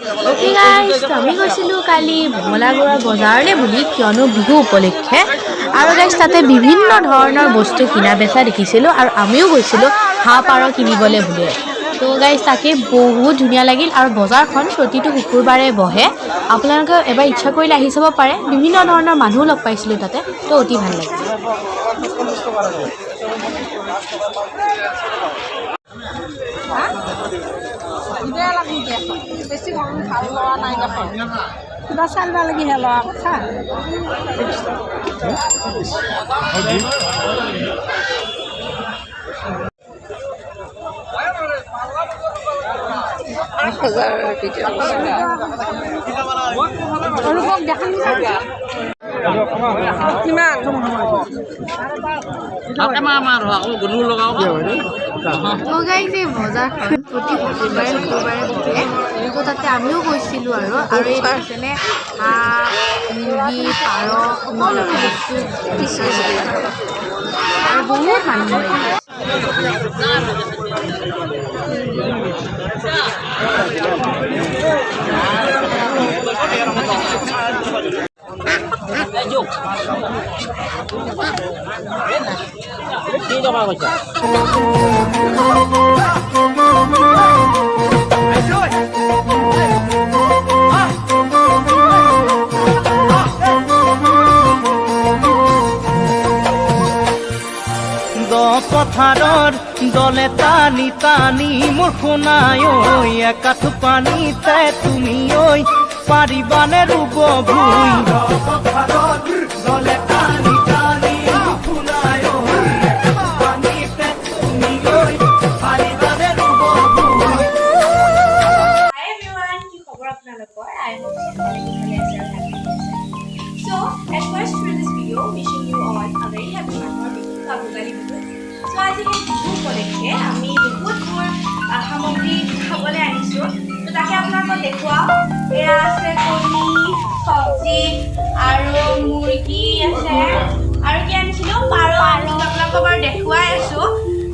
Okay guys আমি গৈছিলোঁ কালি ভমলাগড়ৰ বজাৰলৈ বুলি কিয়নো বিহু উপলক্ষে আৰু গাইস তাতে বিভিন্ন ধৰণৰ বস্তু কিনা বেচা দেখিছিলোঁ আৰু আমিও গৈছিলোঁ হাঁহ পাৰ কিনিবলৈ বুলি তো গাইস তাকে বহুত ধুনীয়া লাগিল আৰু বজাৰখন প্ৰতিটো শুকুৰবাৰে বহে আপোনালোকে এবাৰ ইচ্ছা কৰিলে আহি চাব পাৰে বিভিন্ন ধৰণৰ মানুহ লগ পাইছিলোঁ তাতে তো অতি ভাল লাগিল বেছি ভাল লোৱা নাই দেখোন কিবা চালিব লাগিহে লোৱা কথা কিমান তো গাইজ এই বজাৰখন প্ৰতি শুকুৰবাৰে বহে তো তাতে আমিও গৈছিলোঁ আৰু এই যেনে হাঁহ মুৰ্গী পাৰ বস্তু আৰু বহুত মানুহ পথাৰৰ দলে টানি টানি মোৰ সোণাই ঐ একাঠ পানীতে তুমি ঐ পাৰিবানে ৰুব ভুই পথাৰৰ দলে টানি টানি মোৰ সোণাই ঐ একাঠ পানীতে তুমি ঐ পাৰিবানে ৰুব ভুই Hi everyone, কি খবৰ আপোনালোকৰ? I hope you are ভালে আছে আৰু happy আছে. So, at first for this video, wishing you all a very happy Maghৰ Bihu, কাবুকালি Bihu. So, আজি এই বিহু উপলক্ষে আমি বহুতবোৰ সামগ্ৰী খাবলৈ আনিছোঁ. তো তাকে আপোনালোকক দেখুৱাওঁ. এয়া আছে কণী, চব্জি আৰু মুৰ্গী আছে. আৰু কি আনিছিলোঁ? পাৰ আপোনালোকক বাৰু দেখুৱাই আছোঁ.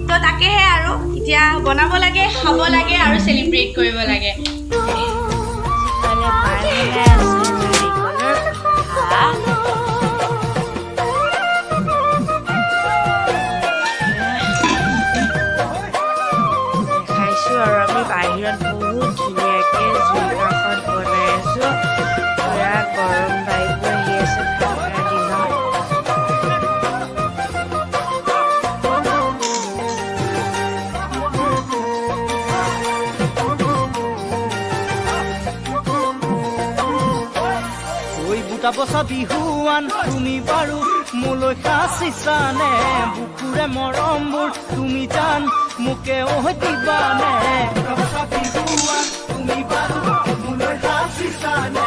তো তাকেহে আৰু এতিয়া বনাব লাগে, খাব লাগে আৰু চেলিব্ৰেট কৰিব লাগে. খাইছোঁ আৰু আমি বাহিৰত বহুত ধুনীয়াকৈ জুইকাষত বনাই আছোঁ পুৰা গৰম বাইক আহি আছে ঠাণ্ডাৰ দিনত বুটা বছা বিহুৱান তুমি বাৰু মোলৈ সাঁচিছানে বুকুৰে মৰমবোৰ তুমি জান মোকে দিবানে বুটা বছা বিহুৱান তুমি বাৰু মোলৈ সাঁচিছানে